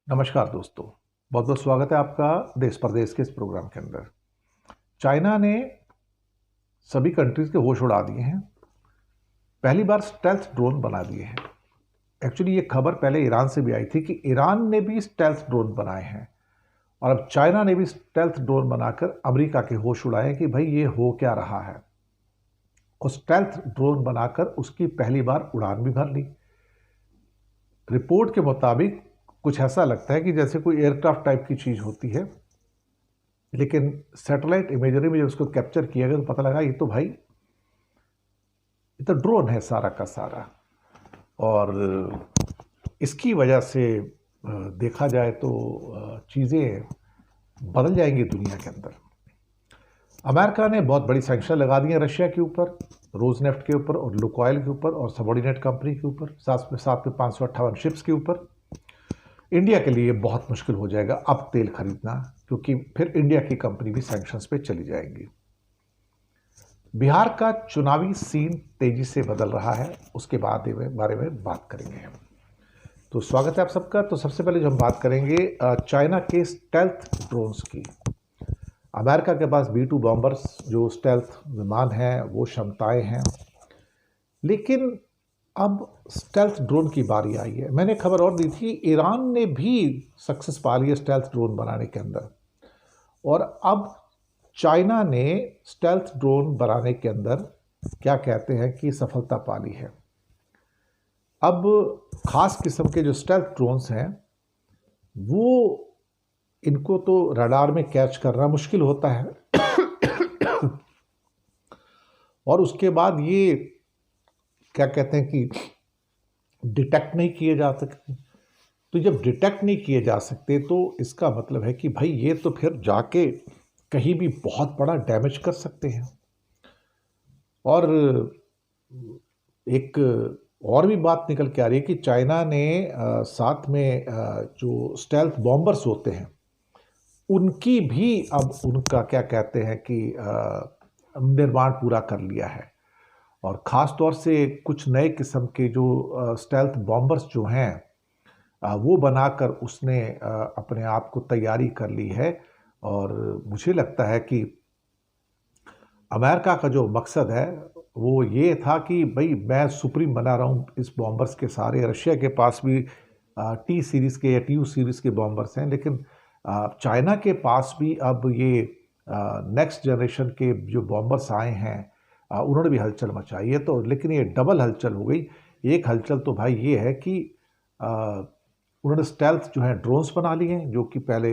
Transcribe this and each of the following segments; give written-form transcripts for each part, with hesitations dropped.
नमस्कार दोस्तों। बहुत बहुत स्वागत है आपका देश परदेश के इस प्रोग्राम के अंदर। चाइना ने सभी कंट्रीज के होश उड़ा दिए हैं। पहली बार स्टेल्थ ड्रोन बना दिए हैं। एक्चुअली ये खबर पहले ईरान से भी आई थी कि ईरान ने भी स्टेल्थ ड्रोन बनाए हैं और अब चाइना ने भी स्टेल्थ ड्रोन बनाकर अमेरिका के होश उड़ाए कि भाई ये हो क्या रहा है। और स्टेल्थ ड्रोन बनाकर उसकी पहली बार उड़ान भी भर ली। रिपोर्ट के मुताबिक कुछ ऐसा लगता है कि जैसे कोई एयरक्राफ्ट टाइप की चीज़ होती है, लेकिन सैटेलाइट इमेजरी में जब उसको कैप्चर किया गया तो पता लगा ये तो भाई ये तो ड्रोन है सारा का सारा। और इसकी वजह से देखा जाए तो चीज़ें बदल जाएंगी दुनिया के अंदर। अमेरिका ने बहुत बड़ी सैंक्शन लगा दी है रशिया के ऊपर, रोजनेफ्ट के ऊपर और लुकोइल के ऊपर और सबॉर्डिनेट कंपनी के ऊपर, साथ में 558 शिप्स के ऊपर। इंडिया के लिए बहुत मुश्किल हो जाएगा अब तेल खरीदना, क्योंकि फिर इंडिया की कंपनी भी सैंक्शंस पे चली जाएंगी। बिहार का चुनावी सीन तेजी से बदल रहा है, उसके बारे में बात करेंगे हम। तो स्वागत है आप सबका। तो सबसे पहले जो हम बात करेंगे चाइना के स्टेल्थ ड्रोन्स की। अमेरिका के पास B-2 बॉम्बर्स जो स्टेल्थ विमान हैं वो क्षमताएं हैं, लेकिन अब स्टेल्थ ड्रोन की बारी आई है। मैंने खबर और दी थी ईरान ने भी सक्सेस पा ली है स्टेल्थ ड्रोन बनाने के अंदर, और अब चाइना ने स्टेल्थ ड्रोन बनाने के अंदर क्या कहते हैं कि सफलता पा ली है। अब खास किस्म के जो स्टेल्थ ड्रोन्स हैं वो इनको तो रडार में कैच करना मुश्किल होता है और उसके बाद ये क्या कहते हैं कि डिटेक्ट नहीं किए जा सकते। तो जब डिटेक्ट नहीं किए जा सकते तो इसका मतलब है कि भाई ये तो फिर जाके कहीं भी बहुत बड़ा डैमेज कर सकते हैं। और एक और भी बात निकल के आ रही है कि चाइना ने साथ में जो स्टेल्थ बॉम्बर्स होते हैं उनकी भी अब उनका क्या कहते हैं कि निर्माण पूरा कर लिया है। और ख़ास तौर से कुछ नए किस्म के जो स्टेल्थ बॉम्बर्स जो हैं वो बनाकर उसने अपने आप को तैयारी कर ली है। और मुझे लगता है कि अमेरिका का जो मकसद है वो ये था कि भाई मैं सुप्रीम बना रहा हूँ इस बॉम्बर्स के सारे। रशिया के पास भी T सीरीज़ के या TU सीरीज़ के बॉम्बर्स हैं, लेकिन चाइना के पास भी अब ये नेक्स्ट जनरेशन के जो बॉम्बर्स आए हैं उन्होंने भी हलचल मचाई है। तो लेकिन ये डबल हलचल हो गई। एक हलचल तो भाई ये है कि उन्होंने स्टेल्थ जो है ड्रोन्स बना लिए हैं, जो कि पहले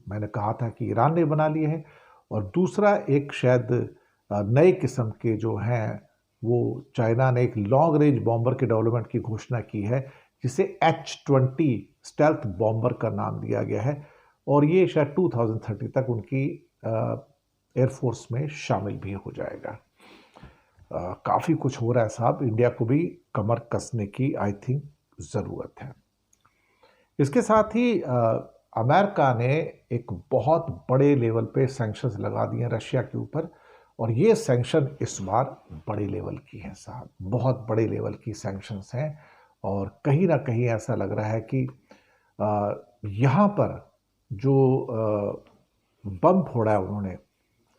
मैंने कहा था कि ईरान ने बना लिए हैं। और दूसरा एक शायद नए किस्म के जो हैं वो चाइना ने एक लॉन्ग रेंज बॉम्बर के डेवलपमेंट की घोषणा की है, जिसे H-20 स्टेल्थ बॉम्बर का नाम दिया गया है। और ये शायद 2030 तक उनकी एयरफोर्स में शामिल भी हो जाएगा। काफ़ी कुछ हो रहा है साहब। इंडिया को भी कमर कसने की आई थिंक ज़रूरत है। इसके साथ ही अमेरिका ने एक बहुत बड़े लेवल पे सैंक्शंस लगा दिए हैं रशिया के ऊपर, और ये सैंक्शन इस बार बड़े लेवल की है साहब, बहुत बड़े लेवल की सैंक्शंस हैं। और कहीं ना कहीं ऐसा लग रहा है कि यहाँ पर जो बम फोड़ा है उन्होंने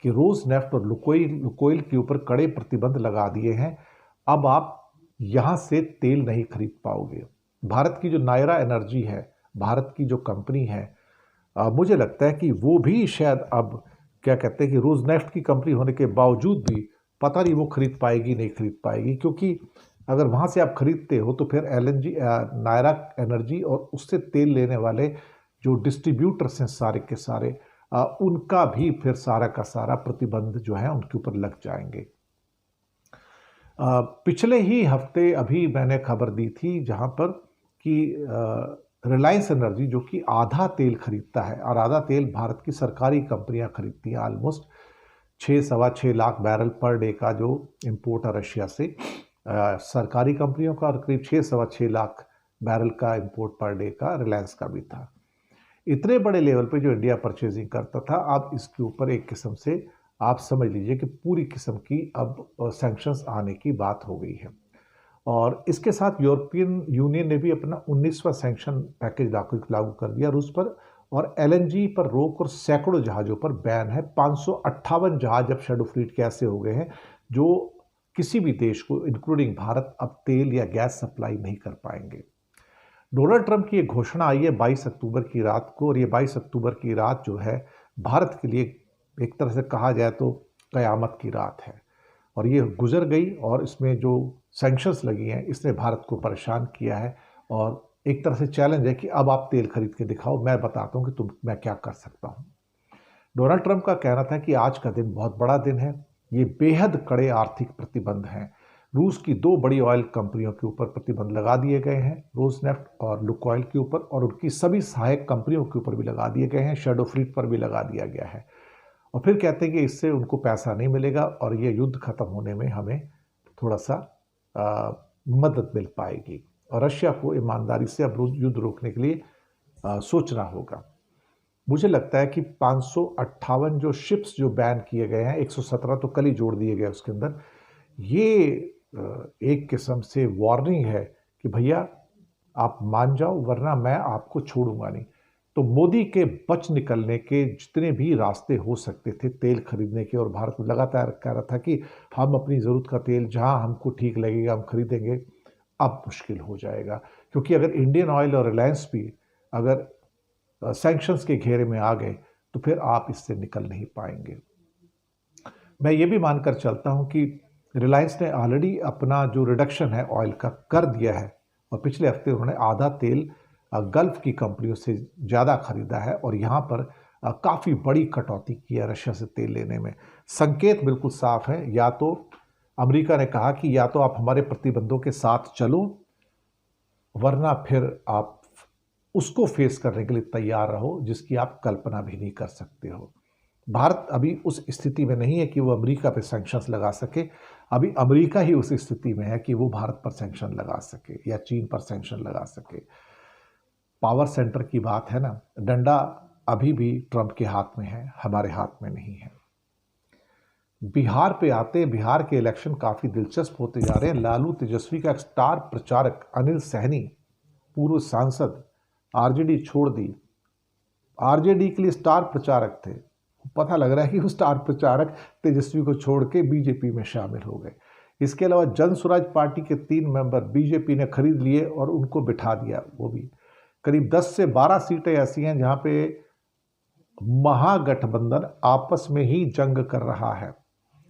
कि रोजनेफ्ट और लुकोइल के ऊपर कड़े प्रतिबंध लगा दिए हैं। अब आप यहाँ से तेल नहीं खरीद पाओगे। भारत की जो नायरा एनर्जी है, भारत की जो कंपनी है, मुझे लगता है कि वो भी शायद अब क्या कहते हैं कि रोजनेफ्ट की कंपनी होने के बावजूद भी पता नहीं वो खरीद पाएगी नहीं खरीद पाएगी, क्योंकि अगर वहाँ से आप खरीदते हो तो फिर LNG नायरा एनर्जी और उससे तेल लेने वाले जो डिस्ट्रीब्यूटर्स हैं सारे के सारे उनका भी फिर सारा का सारा प्रतिबंध जो है उनके ऊपर लग जाएंगे। पिछले ही हफ्ते अभी मैंने खबर दी थी जहाँ पर कि रिलायंस एनर्जी जो कि आधा तेल खरीदता है, और आधा तेल भारत की सरकारी कंपनियां खरीदती हैं, almost 6-6.25 lakh barrel per day का जो इंपोर्ट है रशिया से सरकारी कंपनियों का, और करीब 6-6.25 लाख बैरल का इंपोर्ट पर डे का रिलायंस का भी था। इतने बड़े लेवल पे जो इंडिया परचेजिंग करता था, अब इसके ऊपर एक किस्म से आप समझ लीजिए कि पूरी किस्म की अब सैंक्शंस आने की बात हो गई है। और इसके साथ यूरोपियन यूनियन ने भी अपना 19वां सैंक्शन पैकेज लागू कर दिया रूस पर, और एलएनजी पर रोक और सैकड़ों जहाज़ों पर बैन है। 558 जहाज अब शैडो फ्लीट के ऐसे हो गए हैं जो किसी भी देश को इंक्लूडिंग भारत अब तेल या गैस सप्लाई नहीं कर पाएंगे। डोनाल्ड ट्रंप की ये घोषणा आई है 22 अक्टूबर की रात को, और ये 22 अक्टूबर की रात जो है भारत के लिए एक तरह से कहा जाए तो कयामत की रात है। और ये गुजर गई, और इसमें जो सैंक्शंस लगी हैं इसने भारत को परेशान किया है, और एक तरह से चैलेंज है कि अब आप तेल खरीद के दिखाओ, मैं बताता हूँ कि मैं क्या कर सकता हूँ। डोनाल्ड ट्रंप का कहना था कि आज का दिन बहुत बड़ा दिन है, ये बेहद कड़े आर्थिक प्रतिबंध हैं। रूस की 2 बड़ी ऑयल कंपनियों के ऊपर प्रतिबंध लगा दिए गए हैं, रोसनेफ्ट और लुकोइल के ऊपर, और उनकी सभी सहायक कंपनियों के ऊपर भी लगा दिए गए हैं, शैडो फ्लीट पर भी लगा दिया गया है। और फिर कहते हैं कि इससे उनको पैसा नहीं मिलेगा और ये युद्ध खत्म होने में हमें थोड़ा सा मदद मिल पाएगी, और रशिया को ईमानदारी से अब युद्ध रोकने के लिए सोचना होगा। मुझे लगता है कि 558 जो शिप्स जो बैन किए गए हैं, 117 तो कल ही जोड़ दिए गए उसके अंदर, ये एक किस्म से वार्निंग है कि भैया आप मान जाओ वरना मैं आपको छोड़ूंगा नहीं। तो मोदी के बच निकलने के जितने भी रास्ते हो सकते थे तेल खरीदने के, और भारत लगातार कह रहा था कि हम अपनी ज़रूरत का तेल जहां हमको ठीक लगेगा हम खरीदेंगे, अब मुश्किल हो जाएगा। क्योंकि अगर इंडियन ऑयल और रिलायंस भी अगर सैंक्शंस के घेरे में आ गए तो फिर आप इससे निकल नहीं पाएंगे। मैं ये भी मानकर चलता हूं कि रिलायंस ने ऑलरेडी अपना जो रिडक्शन है ऑयल का कर दिया है, और पिछले हफ्ते उन्होंने आधा तेल गल्फ की कंपनियों से ज़्यादा खरीदा है, और यहाँ पर काफ़ी बड़ी कटौती की है रशिया से तेल लेने में। संकेत बिल्कुल साफ है, या तो अमेरिका ने कहा कि या तो आप हमारे प्रतिबंधों के साथ चलो, वरना फिर आप उसको फेस करने के लिए तैयार रहो जिसकी आप कल्पना भी नहीं कर सकते हो। भारत अभी उस स्थिति में नहीं है कि वो अमेरिका पे सैंक्शंस लगा सके, अभी अमेरिका ही उस स्थिति में है कि वो भारत पर सैंक्शन लगा सके या चीन पर सैंक्शन लगा सके। पावर सेंटर की बात है ना, डंडा अभी भी ट्रंप के हाथ में है, हमारे हाथ में नहीं है। बिहार पे आते, बिहार के इलेक्शन काफ़ी दिलचस्प होते जा रहे हैं। लालू तेजस्वी का एक स्टार प्रचारक अनिल सहनी, पूर्व सांसद, आरजेडी छोड़ दी, आरजेडी के लिए स्टार प्रचारक थे, पता लग रहा है कि वो स्टार प्रचारक तेजस्वी को छोड़ के बीजेपी में शामिल हो गए। इसके अलावा जन स्वराज पार्टी के 3 मेंबर बीजेपी ने खरीद लिए और उनको बिठा दिया। वो भी करीब 10 से 12 सीटें ऐसी हैं जहां पे महागठबंधन आपस में ही जंग कर रहा है।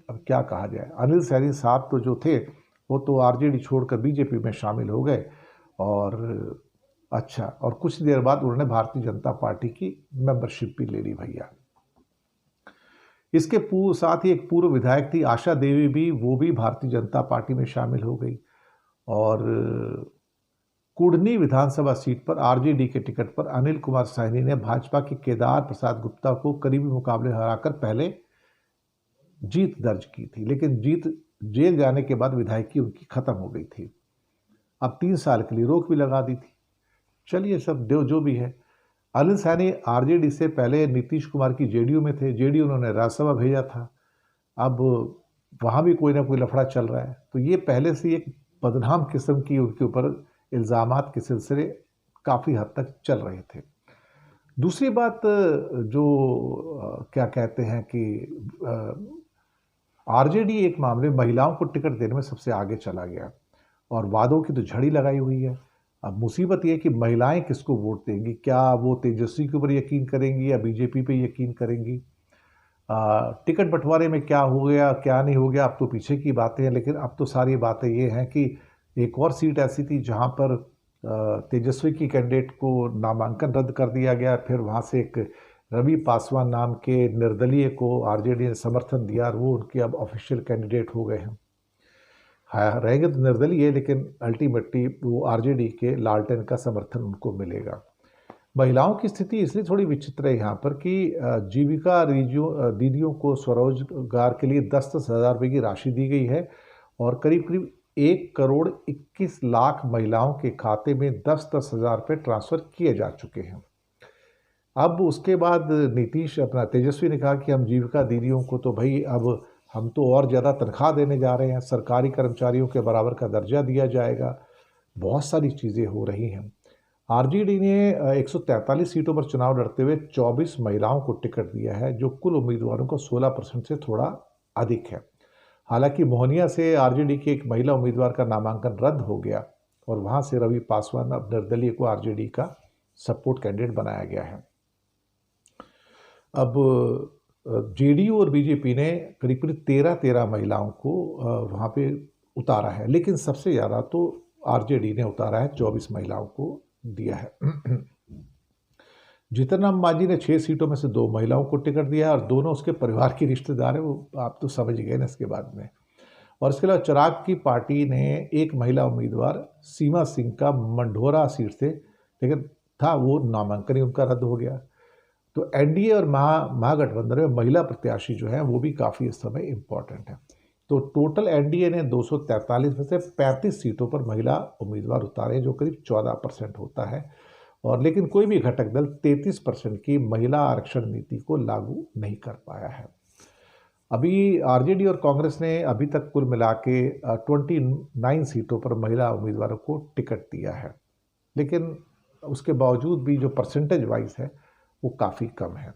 अब क्या कहा जाए, अनिल सहनी साहब तो जो थे वो तो आरजेडी छोड़कर बीजेपी में शामिल हो गए, और अच्छा, और कुछ देर बाद उन्होंने भारतीय जनता पार्टी की मेंबरशिप भी ले ली भैया। इसके साथ ही एक पूर्व विधायक थी आशा देवी भी, वो भी भारतीय जनता पार्टी में शामिल हो गई, और कुढ़नी विधानसभा सीट पर आरजेडी के टिकट पर अनिल कुमार साहनी ने भाजपा के केदार प्रसाद गुप्ता को करीबी मुकाबले हराकर पहले जीत दर्ज की थी, लेकिन जेल जाने के बाद विधायकी उनकी खत्म हो गई थी। अब 3 साल के लिए रोक भी लगा दी थी। चलिए सब जो भी है। अनिल सहनी आरजेडी से पहले नीतीश कुमार की जेडीयू में थे, जेडीयू उन्होंने राज्यसभा भेजा था, अब वहाँ भी कोई ना कोई लफड़ा चल रहा है। तो ये पहले से एक बदनाम किस्म की उनके ऊपर इल्ज़ामात के सिलसिले काफ़ी हद तक चल रहे थे। दूसरी बात जो क्या कहते हैं कि आरजेडी एक मामले में महिलाओं को टिकट देने में सबसे आगे चला गया, और वादों की तो झड़ी लगाई हुई है। अब मुसीबत ये है कि महिलाएं किसको वोट देंगी, क्या वो तेजस्वी के ऊपर यकीन करेंगी या बीजेपी पे यकीन करेंगी। टिकट बंटवारे में क्या हो गया क्या नहीं हो गया अब तो पीछे की बातें हैं, लेकिन अब तो सारी बातें ये हैं कि एक और सीट ऐसी थी जहां पर तेजस्वी की कैंडिडेट को नामांकन रद्द कर दिया गया, फिर वहां से एक रवि पासवान नाम के निर्दलीय को आरजेडी ने समर्थन दिया, और वो उनके अब ऑफिशियल कैंडिडेट हो गए हैं। हाँ, रहेंगे तो निर्दलीय, लेकिन अल्टीमेटली वो आरजेडी के लालटेन का समर्थन उनको मिलेगा। महिलाओं की स्थिति इसलिए थोड़ी विचित्र है यहाँ पर कि जीविका दीदियों को स्वरोजगार के लिए 10-10 हज़ार रुपये की राशि दी गई है, और करीब करीब 1,21,00,000 महिलाओं के खाते में 10-10 हज़ार रुपये ट्रांसफ़र किए जा चुके हैं। अब उसके बाद नीतीश अपना तेजस्वी ने कहा कि हम जीविका दीदियों को तो भाई अब हम तो और ज़्यादा तनख्वाह देने जा रहे हैं, सरकारी कर्मचारियों के बराबर का दर्जा दिया जाएगा, बहुत सारी चीज़ें हो रही हैं। आरजेडी ने 143 सीटों पर चुनाव लड़ते हुए 24 महिलाओं को टिकट दिया है, जो कुल उम्मीदवारों का 16% से थोड़ा अधिक है। हालांकि मोहनिया से आरजेडी की एक महिला उम्मीदवार का नामांकन रद्द हो गया और वहां से रवि पासवान अब निर्दलीय को आरजेडी का सपोर्ट कैंडिडेट बनाया गया है। अब जेडीयू और बीजेपी ने करीब करीब 13 महिलाओं को वहाँ पे उतारा है, लेकिन सबसे ज़्यादा तो आरजेडी ने उतारा है, 24 महिलाओं को दिया है। जीतन राम मांझी ने 6 सीटों में से 2 महिलाओं को टिकट दिया है और दोनों उसके परिवार की रिश्तेदार है, वो आप तो समझ गए ना इसके बाद में। और इसके अलावा चिराग की पार्टी ने एक महिला उम्मीदवार सीमा सिंह का मंढोरा सीट से लेकिन था, वो नामांकन ही उनका रद्द हो गया। तो एनडीए और महागठबंधन में महिला प्रत्याशी जो हैं वो भी काफ़ी इस समय इम्पॉर्टेंट है। तो टोटल एनडीए ने 243 में से 35 सीटों पर महिला उम्मीदवार उतारे, जो करीब 14% होता है। और लेकिन कोई भी घटक दल 33% की महिला आरक्षण नीति को लागू नहीं कर पाया है। अभी आरजेडी और कांग्रेस ने अभी तक कुल मिला के 29 सीटों पर महिला उम्मीदवारों को टिकट दिया है, लेकिन उसके बावजूद भी जो परसेंटेज वाइज है वो काफ़ी कम है।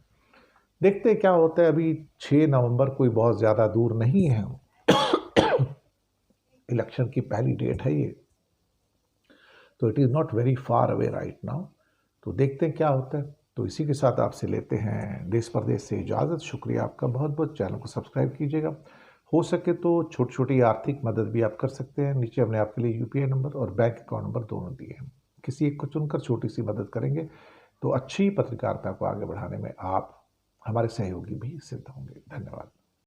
देखते हैं क्या होता है। अभी 6 नवंबर कोई बहुत ज़्यादा दूर नहीं है, इलेक्शन की पहली डेट है ये, तो it is not very far away right now. तो देखते हैं क्या होता है। तो इसी के साथ आपसे लेते हैं देश परदेश से इजाज़त। शुक्रिया आपका बहुत बहुत। चैनल को सब्सक्राइब कीजिएगा। हो सके तो छोटी छोटी आर्थिक मदद भी आप कर सकते हैं। नीचे हमने आपके लिए यूपीआई नंबर और बैंक अकाउंट नंबर दोनों दिए हैं। किसी एक को चुनकर छोटी सी मदद करेंगे तो अच्छी पत्रकारिता को आगे बढ़ाने में आप हमारे सहयोगी भी सिद्ध होंगे। धन्यवाद।